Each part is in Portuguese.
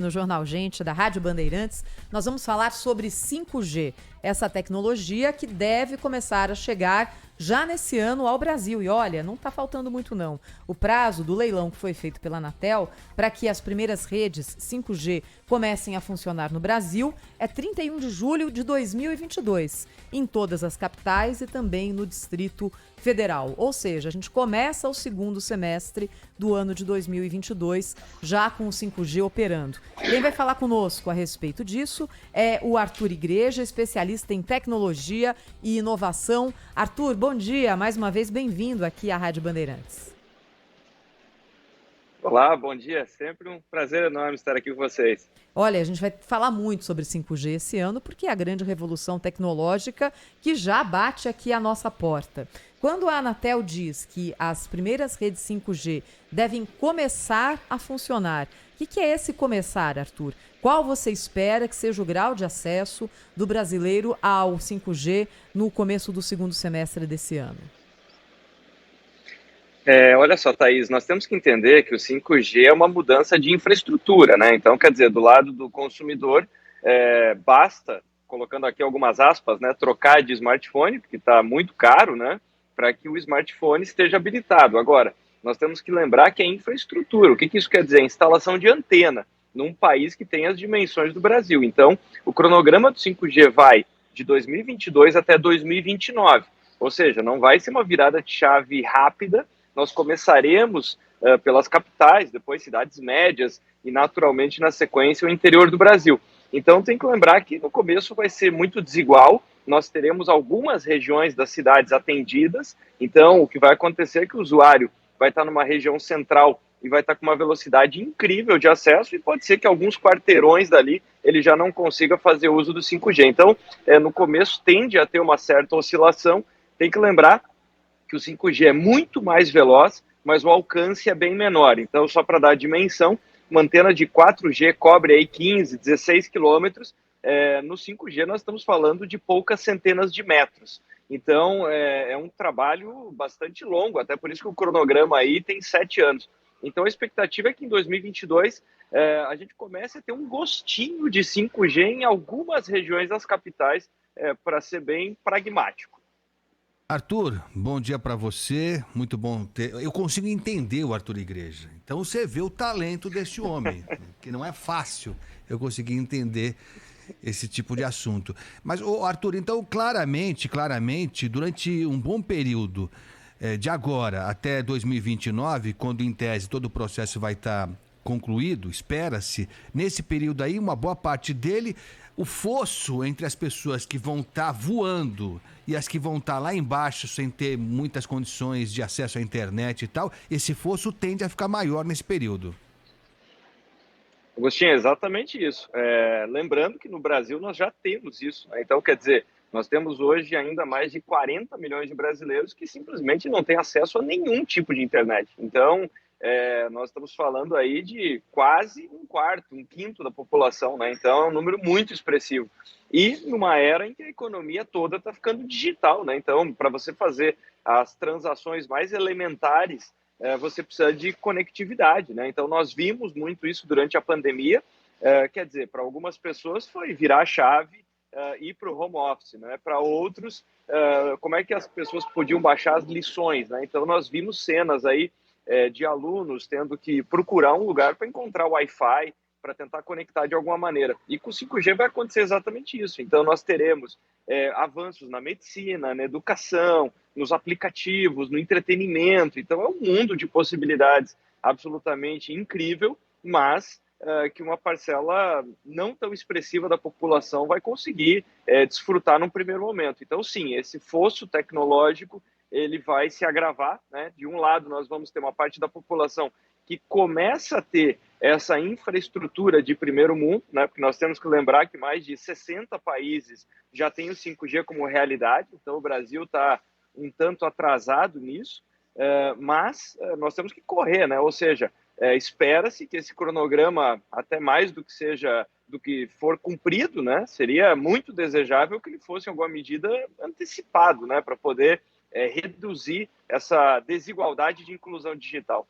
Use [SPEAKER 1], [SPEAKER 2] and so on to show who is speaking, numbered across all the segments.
[SPEAKER 1] No Jornal Gente, da Rádio Bandeirantes, nós vamos falar sobre 5G, essa tecnologia que deve começar a chegar já nesse ano ao Brasil. E olha, não está faltando muito não. O prazo do leilão que foi feito pela Anatel para que as primeiras redes 5G comecem a funcionar no Brasil é 31 de julho de 2022, em todas as capitais e também no Distrito Federal. Ou seja, a gente começa o segundo semestre do ano de 2022 já com o 5G operando. Quem vai falar conosco a respeito disso é o Arthur Igreja, especialista em tecnologia e inovação. Arthur, bom dia, mais uma vez bem-vindo aqui à Rádio Bandeirantes.
[SPEAKER 2] Olá, bom dia, sempre um prazer enorme estar aqui com vocês.
[SPEAKER 1] Olha, a gente vai falar muito sobre 5G esse ano, porque é a grande revolução tecnológica que já bate aqui à nossa porta. Quando a Anatel diz que as primeiras redes 5G devem começar a funcionar, o que é esse começar, Arthur? Qual você espera que seja o grau de acesso do brasileiro ao 5G no começo do segundo semestre desse ano?
[SPEAKER 2] Olha só, Thaís, nós temos que entender que o 5G é uma mudança de infraestrutura, né? Então, quer dizer, do lado do consumidor, basta, colocando aqui algumas aspas, né, trocar de smartphone, porque está muito caro, né, para que o smartphone esteja habilitado. Agora, nós temos que lembrar que é infraestrutura. O que isso quer dizer? Instalação de antena num país que tem as dimensões do Brasil. Então, o cronograma do 5G vai de 2022 até 2029, ou seja, não vai ser uma virada de chave rápida. Nós começaremos pelas capitais, depois cidades médias e, naturalmente, na sequência, o interior do Brasil. Então, tem que lembrar que no começo vai ser muito desigual, nós teremos algumas regiões das cidades atendidas, então o que vai acontecer é que o usuário vai estar numa região central e vai estar com uma velocidade incrível de acesso, e pode ser que alguns quarteirões dali ele já não consiga fazer uso do 5G. Então, no começo tende a ter uma certa oscilação. Tem que lembrar que o 5G é muito mais veloz, mas o alcance é bem menor. Então, só para dar a dimensão, uma antena de 4G cobre aí 15, 16 quilômetros. No 5G nós estamos falando de poucas centenas de metros. Então, é um trabalho bastante longo, até por isso que o cronograma aí tem 7 anos. Então, a expectativa é que em 2022 a gente comece a ter um gostinho de 5G em algumas regiões das capitais, para ser bem pragmático.
[SPEAKER 3] Arthur, bom dia para você, muito bom ter... Eu consigo entender o Arthur Igreja, então você vê o talento desse homem, que não é fácil eu conseguir entender esse tipo de assunto. Mas, Arthur, então claramente, durante um bom período, de agora até 2029, quando em tese todo o processo vai estar concluído, espera-se, nesse período aí, uma boa parte dele, o fosso entre as pessoas que vão estar voando e as que vão estar lá embaixo sem ter muitas condições de acesso à internet e tal, esse fosso tende a ficar maior nesse período.
[SPEAKER 2] Agostinho, é exatamente isso. Lembrando que no Brasil nós já temos isso, né? Então, quer dizer, nós temos hoje ainda mais de 40 milhões de brasileiros que simplesmente não têm acesso a nenhum tipo de internet. Então, nós estamos falando aí de quase um quarto, um quinto da população, né? Então, é um número muito expressivo. E numa era em que a economia toda está ficando digital, né? Então, para você fazer as transações mais elementares, você precisa de conectividade, né? Então, nós vimos muito isso durante a pandemia. Quer dizer, para algumas pessoas foi virar a chave, ir para o home office, né? Para outros, como é que as pessoas podiam baixar as lições, né? Então, nós vimos cenas aí de alunos tendo que procurar um lugar para encontrar Wi-Fi, para tentar conectar de alguma maneira. E com o 5G vai acontecer exatamente isso. Então, nós teremos avanços na medicina, na educação, nos aplicativos, no entretenimento. Então, é um mundo de possibilidades absolutamente incrível, mas que uma parcela não tão expressiva da população vai conseguir desfrutar num primeiro momento. Então, sim, esse fosso tecnológico ele vai se agravar, né? De um lado, nós vamos ter uma parte da população que começa a ter essa infraestrutura de primeiro mundo, né? Porque nós temos que lembrar que mais de 60 países já têm o 5G como realidade, então o Brasil está um tanto atrasado nisso, mas nós temos que correr, né? Ou seja, espera-se que esse cronograma, até mais do que for cumprido, né? Seria muito desejável que ele fosse, em alguma medida, antecipado, né? Para poder reduzir essa desigualdade de inclusão digital.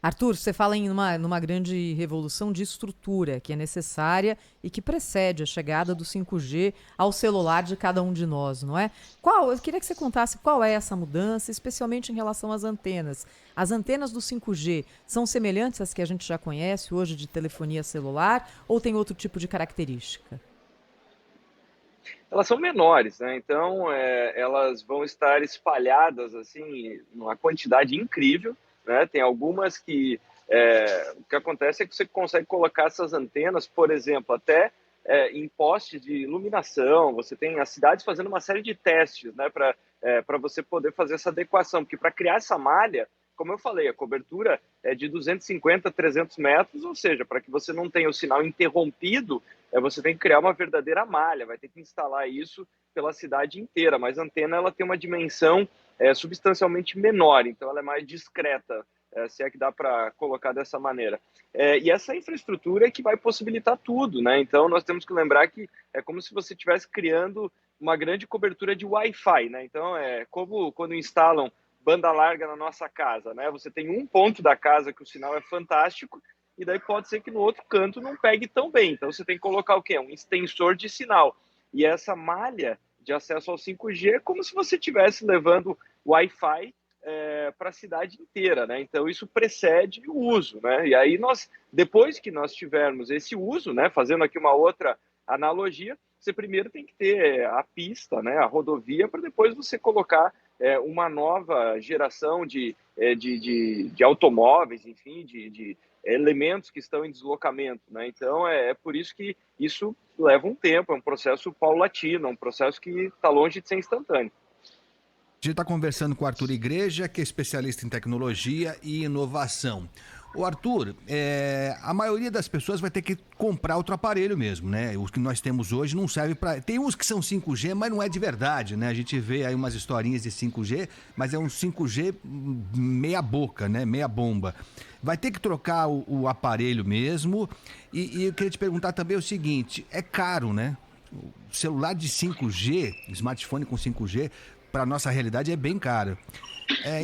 [SPEAKER 1] Arthur, você fala em numa grande revolução de estrutura que é necessária e que precede a chegada do 5G ao celular de cada um de nós, não é? Eu queria que você contasse qual é essa mudança, especialmente em relação às antenas. As antenas do 5G são semelhantes às que a gente já conhece hoje de telefonia celular ou tem outro tipo de característica?
[SPEAKER 2] Elas são menores, né? Então, elas vão estar espalhadas assim, numa quantidade incrível, né? Tem algumas que o que acontece é que você consegue colocar essas antenas, por exemplo, até em postes de iluminação. Você tem as cidades fazendo uma série de testes, né? Para você poder fazer essa adequação, porque para criar essa malha, como eu falei, a cobertura é de 250 a 300 metros, ou seja, para que você não tenha o sinal interrompido, você tem que criar uma verdadeira malha, vai ter que instalar isso pela cidade inteira, mas a antena ela tem uma dimensão substancialmente menor, então ela é mais discreta, se é que dá para colocar dessa maneira. E essa infraestrutura é que vai possibilitar tudo, né? Então nós temos que lembrar que é como se você estivesse criando uma grande cobertura de Wi-Fi, né? Então é como quando instalam banda larga na nossa casa, né? Você tem um ponto da casa que o sinal é fantástico, e daí pode ser que no outro canto não pegue tão bem. Então você tem que colocar o quê? Um extensor de sinal. E essa malha de acesso ao 5G é como se você estivesse levando Wi-Fi para a cidade inteira, né? Então isso precede o uso, né? E aí depois que nós tivermos esse uso, né? Fazendo aqui uma outra analogia, você primeiro tem que ter a pista, né? A rodovia, para depois você colocar uma nova geração de automóveis, enfim, de elementos que estão em deslocamento, né? Então é por isso que isso leva um tempo, é um processo paulatino, é um processo que está longe de ser instantâneo.
[SPEAKER 3] A gente está conversando com o Arthur Igreja, que é especialista em tecnologia e inovação. O Arthur, a maioria das pessoas vai ter que comprar outro aparelho mesmo, né? Os que nós temos hoje não serve para... Tem uns que são 5G, mas não é de verdade, né? A gente vê aí umas historinhas de 5G, mas é um 5G meia boca, né? Meia bomba. Vai ter que trocar o aparelho mesmo. E eu queria te perguntar também o seguinte, é caro, né? O celular de 5G, smartphone com 5G, para a nossa realidade é bem caro.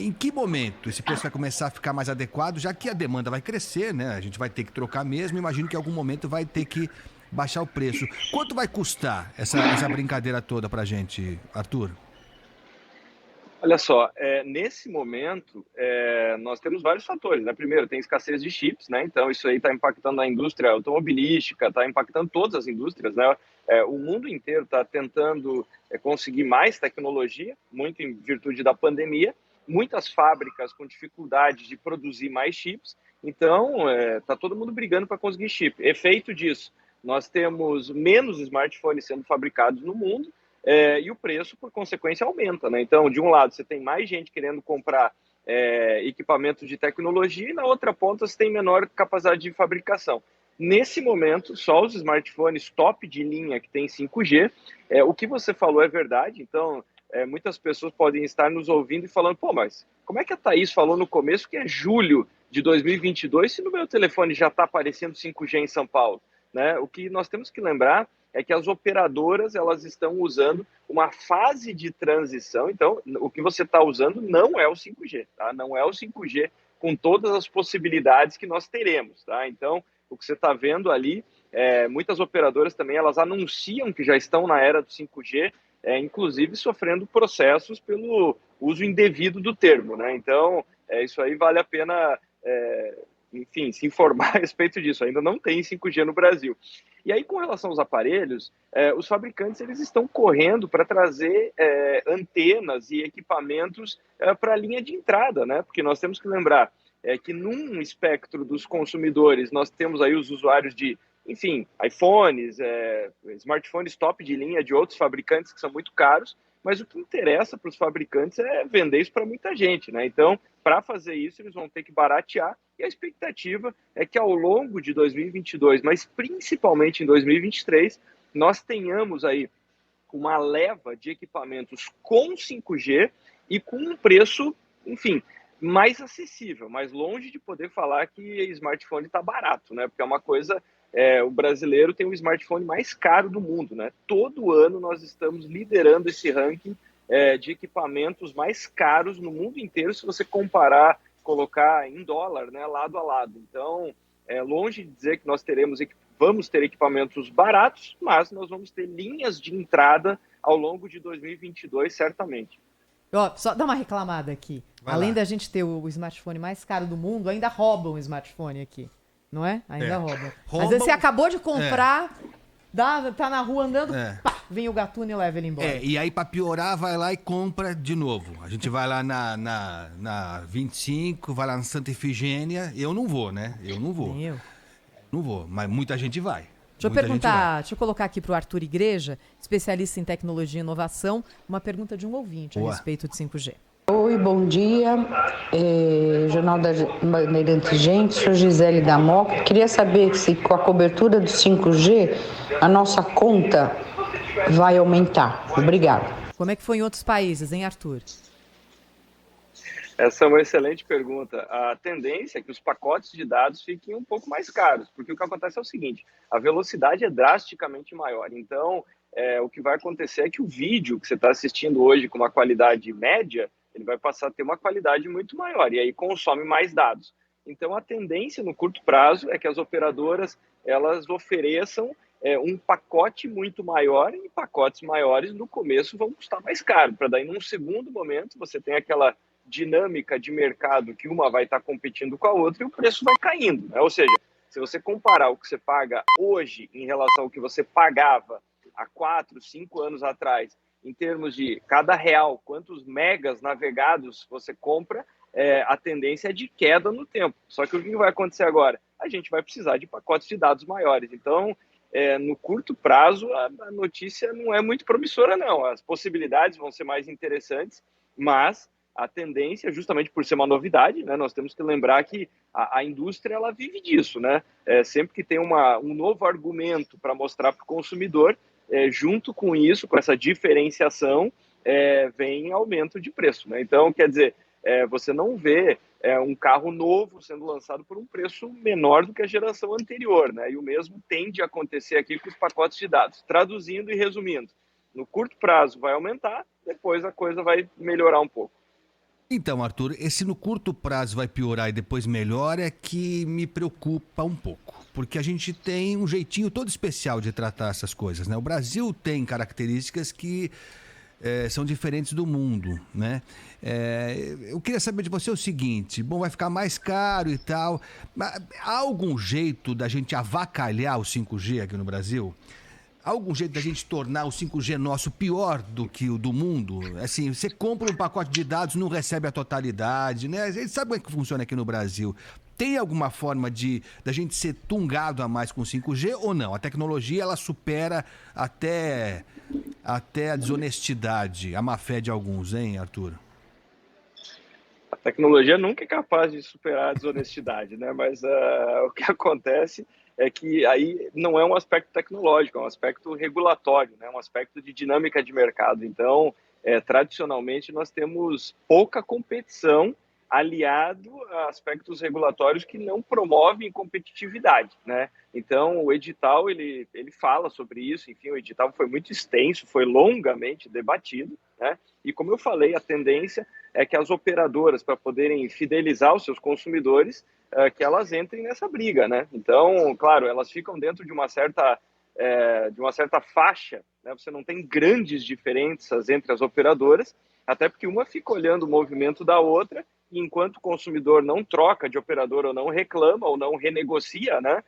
[SPEAKER 3] Em que momento esse preço vai começar a ficar mais adequado, já que a demanda vai crescer, né? A gente vai ter que trocar mesmo, imagino que em algum momento vai ter que baixar o preço. Quanto vai custar essa brincadeira toda para a gente, Arthur?
[SPEAKER 2] Olha só, nesse momento, nós temos vários fatores, né? Primeiro, tem escassez de chips, né? Então, isso aí está impactando a indústria automobilística, está impactando todas as indústrias, né? O mundo inteiro está tentando conseguir mais tecnologia, muito em virtude da pandemia, muitas fábricas com dificuldade de produzir mais chips, então está todo mundo brigando para conseguir chip. Efeito disso, nós temos menos smartphones sendo fabricados no mundo, e o preço, por consequência, aumenta, né? Então, de um lado, você tem mais gente querendo comprar equipamentos de tecnologia, e na outra ponta você tem menor capacidade de fabricação. Nesse momento, só os smartphones top de linha que tem 5G, o que você falou é verdade, então muitas pessoas podem estar nos ouvindo e falando, pô, mas como é que a Thaís falou no começo que é julho de 2022 se no meu telefone já está aparecendo 5G em São Paulo? Né? O que nós temos que lembrar é que as operadoras elas estão usando uma fase de transição, então o que você está usando não é o 5G, tá? Não é o 5G com todas as possibilidades que nós teremos, tá? Então o que você está vendo ali, muitas operadoras também elas anunciam que já estão na era do 5G, inclusive sofrendo processos pelo uso indevido do termo, né? Então isso aí vale a pena enfim, se informar a respeito disso. Ainda não tem 5G no Brasil. E aí, com relação aos aparelhos, os fabricantes eles estão correndo para trazer antenas e equipamentos para a linha de entrada, né? Porque nós temos que lembrar que num espectro dos consumidores, nós temos aí os usuários de, enfim, iPhones, smartphones top de linha de outros fabricantes que são muito caros, mas o que interessa para os fabricantes é vender isso para muita gente, né? Então, para fazer isso, eles vão ter que baratear, e a expectativa é que ao longo de 2022, mas principalmente em 2023, nós tenhamos aí uma leva de equipamentos com 5G e com um preço, enfim, mais acessível, mais longe de poder falar que smartphone está barato, né? Porque é uma coisa, o brasileiro tem o smartphone mais caro do mundo, né? Todo ano nós estamos liderando esse ranking de equipamentos mais caros no mundo inteiro, se você comparar colocar em dólar, né, lado a lado. Então, longe de dizer que nós vamos ter equipamentos baratos, mas nós vamos ter linhas de entrada ao longo de 2022, certamente.
[SPEAKER 1] Ó, só dá uma reclamada aqui. Além da gente ter o smartphone mais caro do mundo, ainda roubam o smartphone aqui. Não é? Ainda roubam. Às vezes você acabou de comprar, tá na rua andando, pá, vem o gatuno e leva ele embora.
[SPEAKER 3] E aí, pra piorar, vai lá e compra de novo. A gente vai lá na 25, vai lá na Santa Efigênia. Eu não vou, né? Eu não vou. Não vou, mas muita gente vai.
[SPEAKER 1] Deixa eu colocar aqui para o Arthur Igreja, especialista em tecnologia e inovação, uma pergunta de um ouvinte a respeito de 5G.
[SPEAKER 4] Oi, bom dia. Jornal da Bandeirantes Gente, sou Gisele da Moca. Queria saber se com a cobertura do 5G a nossa conta vai aumentar. Obrigada.
[SPEAKER 1] Como é que foi em outros países, hein, Arthur?
[SPEAKER 2] Essa é uma excelente pergunta. A tendência é que os pacotes de dados fiquem um pouco mais caros, porque o que acontece é o seguinte, a velocidade é drasticamente maior. Então, o que vai acontecer é que o vídeo que você está assistindo hoje com uma qualidade média, ele vai passar a ter uma qualidade muito maior, e aí consome mais dados. Então, a tendência no curto prazo é que as operadoras elas ofereçam um pacote muito maior, e pacotes maiores no começo vão custar mais caro, para daí num segundo momento você tem aquela dinâmica de mercado que uma vai estar competindo com a outra e o preço vai caindo, né? Ou seja, se você comparar o que você paga hoje em relação ao que você pagava há 4, 5 anos atrás, em termos de cada real, quantos megas navegados você compra, a tendência é de queda no tempo. Só que o que vai acontecer agora? A gente vai precisar de pacotes de dados maiores. Então, no curto prazo, a notícia não é muito promissora, não. As possibilidades vão ser mais interessantes, mas a tendência, justamente por ser uma novidade, né, nós temos que lembrar que a indústria ela vive disso, né? Sempre que tem um novo argumento para mostrar para o consumidor, junto com isso, com essa diferenciação, vem aumento de preço, né? Então, quer dizer, você não vê um carro novo sendo lançado por um preço menor do que a geração anterior, né? E o mesmo tende a acontecer aqui com os pacotes de dados. Traduzindo e resumindo, no curto prazo vai aumentar, depois a coisa vai melhorar um pouco.
[SPEAKER 3] Então, Arthur, esse no curto prazo vai piorar e depois melhora é que me preocupa um pouco. Porque a gente tem um jeitinho todo especial de tratar essas coisas, né? O Brasil tem características que são diferentes do mundo, né? Eu queria saber de você o seguinte, bom, vai ficar mais caro e tal, mas há algum jeito da gente avacalhar o 5G aqui no Brasil? Há algum jeito da gente tornar o 5G nosso pior do que o do mundo? Assim, você compra um pacote de dados, não recebe a totalidade, né? A gente sabe como é que funciona aqui no Brasil. Tem alguma forma da gente ser tungado a mais com 5G ou não? A tecnologia, ela supera até a desonestidade, a má-fé de alguns, hein, Arthur?
[SPEAKER 2] A tecnologia nunca é capaz de superar a desonestidade, né? Mas o que acontece é que aí não é um aspecto tecnológico, é um aspecto regulatório, né? Um aspecto de dinâmica de mercado. Então, tradicionalmente, nós temos pouca competição aliado a aspectos regulatórios que não promovem competitividade, né? Então, o edital, ele fala sobre isso, enfim, o edital foi muito extenso, foi longamente debatido, né? E como eu falei, a tendência é que as operadoras, para poderem fidelizar os seus consumidores, que elas entrem nessa briga, né? Então, claro, elas ficam dentro de uma certa faixa, né? Você não tem grandes diferenças entre as operadoras, até porque uma fica olhando o movimento da outra, e enquanto o consumidor não troca de operadora ou não reclama ou não renegocia, né?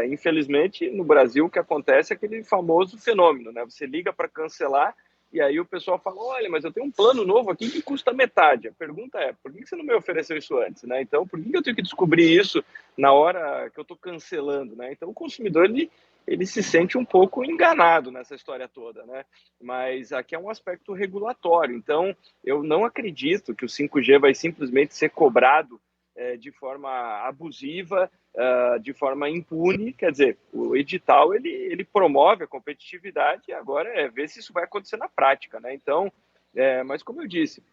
[SPEAKER 2] Infelizmente, no Brasil, o que acontece é aquele famoso fenômeno, né? Você liga para cancelar e aí o pessoal fala, olha, mas eu tenho um plano novo aqui que custa metade. A pergunta é, por que você não me ofereceu isso antes, né? Então, por que eu tenho que descobrir isso na hora que eu estou cancelando, né? Então, o consumidor, ele se sente um pouco enganado nessa história toda, né? Mas aqui é um aspecto regulatório. Então, eu não acredito que o 5G vai simplesmente ser cobrado de forma abusiva, de forma impune. Quer dizer, o edital ele promove a competitividade e agora ver se isso vai acontecer na prática, né? Então, mas como eu disse,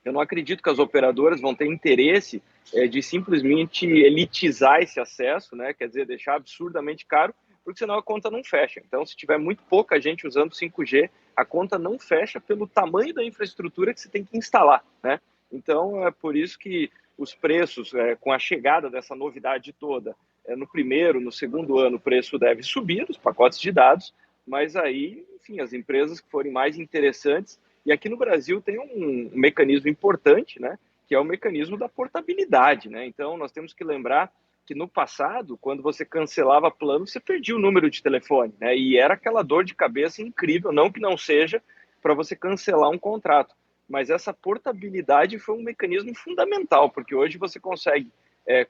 [SPEAKER 2] eu não acredito que as operadoras vão ter interesse de simplesmente elitizar esse acesso, né? Quer dizer, deixar absurdamente caro, porque senão a conta não fecha. Então, se tiver muito pouca gente usando 5G, a conta não fecha pelo tamanho da infraestrutura que você tem que instalar, né? Então, é por isso que os preços, com a chegada dessa novidade toda, no primeiro, no segundo ano, o preço deve subir, os pacotes de dados, mas aí, enfim, as empresas que forem mais interessantes, e aqui no Brasil tem um mecanismo importante, né, que é o mecanismo da portabilidade, né? Então, nós temos que lembrar que no passado, quando você cancelava plano, você perdia o número de telefone, né? E era aquela dor de cabeça incrível, não que não seja, para você cancelar um contrato. Mas essa portabilidade foi um mecanismo fundamental, porque hoje você consegue,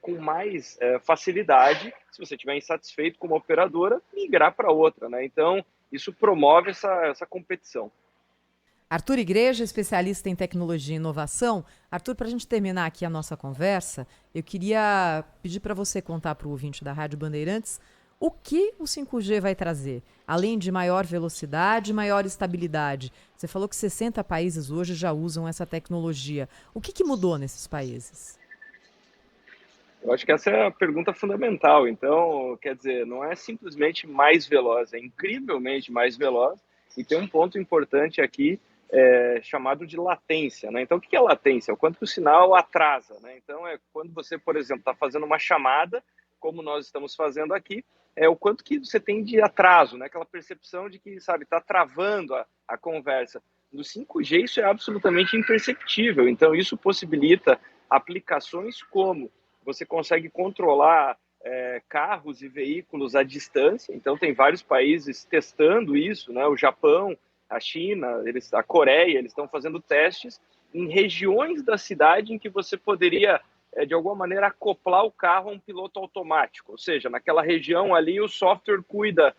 [SPEAKER 2] com mais facilidade, se você estiver insatisfeito com uma operadora, migrar para outra, né? Então, isso promove essa competição.
[SPEAKER 1] Arthur Igreja, especialista em tecnologia e inovação. Arthur, para a gente terminar aqui a nossa conversa, eu queria pedir para você contar para o ouvinte da Rádio Bandeirantes o que o 5G vai trazer, além de maior velocidade e maior estabilidade. Você falou que 60 países hoje já usam essa tecnologia. O que mudou nesses países?
[SPEAKER 2] Eu acho que essa é a pergunta fundamental. Então, quer dizer, não é simplesmente mais veloz, é incrivelmente mais veloz. E tem um ponto importante aqui, chamado de latência, né? Então, o que é latência? É o quanto que o sinal atrasa, né? Então, é quando você, por exemplo, está fazendo uma chamada, como nós estamos fazendo aqui, é o quanto que você tem de atraso, né? Aquela percepção de que, sabe, está travando a conversa. No 5G, isso é absolutamente imperceptível. Então, isso possibilita aplicações como você consegue controlar carros e veículos à distância. Então, tem vários países testando isso, né? O Japão, a China, a Coreia, eles estão fazendo testes em regiões da cidade em que você poderia, de alguma maneira, acoplar o carro a um piloto automático. Ou seja, naquela região ali o software cuida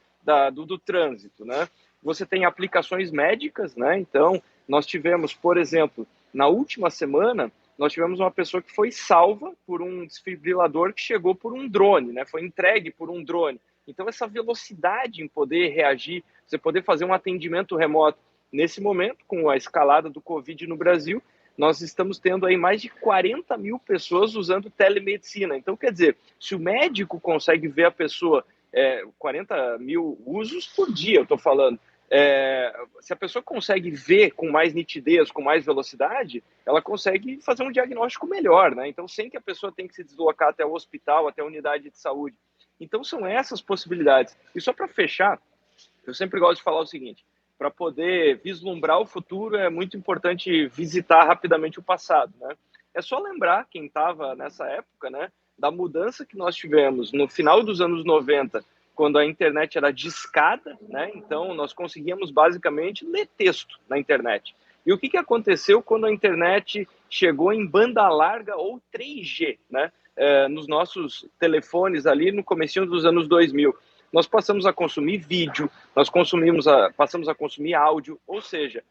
[SPEAKER 2] do trânsito, né? Você tem aplicações médicas, né? Então, nós tivemos, por exemplo, na última semana, nós tivemos uma pessoa que foi salva por um desfibrilador que chegou por um drone, né? Foi entregue por um drone. Então, essa velocidade em poder reagir, você poder fazer um atendimento remoto. Nesse momento, com a escalada do Covid no Brasil, nós estamos tendo aí mais de 40 mil pessoas usando telemedicina. Então, quer dizer, se o médico consegue ver a pessoa, 40 mil usos por dia, eu estou falando, se a pessoa consegue ver com mais nitidez, com mais velocidade, ela consegue fazer um diagnóstico melhor, né? Então, sem que a pessoa tenha que se deslocar até o hospital, até a unidade de saúde. Então, são essas possibilidades. E só para fechar, eu sempre gosto de falar o seguinte: para poder vislumbrar o futuro, é muito importante visitar rapidamente o passado, né? É só lembrar, quem estava nessa época, né, da mudança que nós tivemos no final dos anos 90, quando a internet era discada, né? Então, nós conseguíamos basicamente ler texto na internet. E o que aconteceu quando a internet chegou em banda larga ou 3G, né? Nos nossos telefones ali no comecinho dos anos 2000. Nós passamos a consumir vídeo, passamos a consumir áudio, ou seja,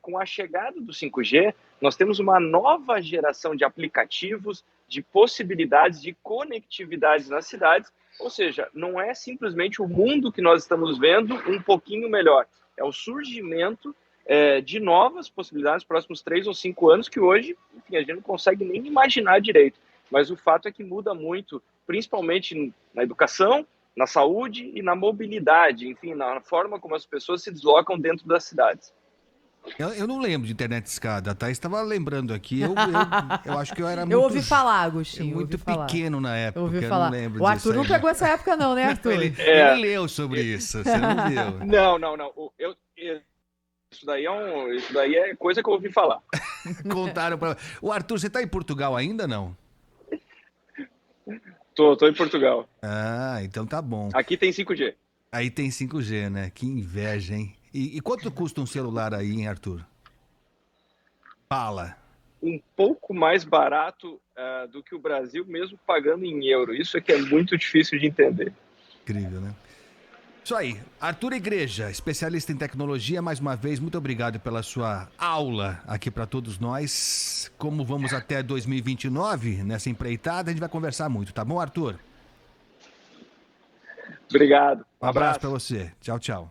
[SPEAKER 2] com a chegada do 5G, nós temos uma nova geração de aplicativos, de possibilidades de conectividade nas cidades, ou seja, não é simplesmente o mundo que nós estamos vendo um pouquinho melhor, é o surgimento de novas possibilidades nos próximos 3 ou 5 anos que hoje, enfim, a gente não consegue nem imaginar direito, mas o fato é que muda muito, principalmente na educação, na saúde e na mobilidade, enfim, na forma como as pessoas se deslocam dentro das cidades.
[SPEAKER 3] Eu não lembro de internet escada, tá? Estava lembrando aqui, eu acho que eu era muito...
[SPEAKER 1] Eu ouvi falar, Agostinho.
[SPEAKER 3] Muito pequeno na época,
[SPEAKER 1] eu ouvi
[SPEAKER 3] eu
[SPEAKER 1] falar.
[SPEAKER 3] não lembro
[SPEAKER 1] O
[SPEAKER 3] disso.
[SPEAKER 1] Arthur não pegou essa época não, né, Arthur?
[SPEAKER 3] Ele leu sobre isso, você não viu.
[SPEAKER 2] Não. Isso daí é coisa que eu ouvi falar.
[SPEAKER 3] Contaram para... O Arthur, você está em Portugal ainda, não?
[SPEAKER 2] Tô em Portugal.
[SPEAKER 3] Ah, então tá bom.
[SPEAKER 2] Aqui tem 5G.
[SPEAKER 3] Aí tem 5G, né? Que inveja, hein? E quanto custa um celular aí, hein, Arthur? Fala.
[SPEAKER 2] Um pouco mais barato do que o Brasil, mesmo pagando em euro. Isso é que é muito difícil de entender.
[SPEAKER 3] Incrível, né? Isso aí. Arthur Igreja, especialista em tecnologia, mais uma vez, muito obrigado pela sua aula aqui para todos nós. Como vamos até 2029 nessa empreitada, a gente vai conversar muito, tá bom, Arthur?
[SPEAKER 2] Obrigado.
[SPEAKER 3] Um abraço para você. Tchau, tchau.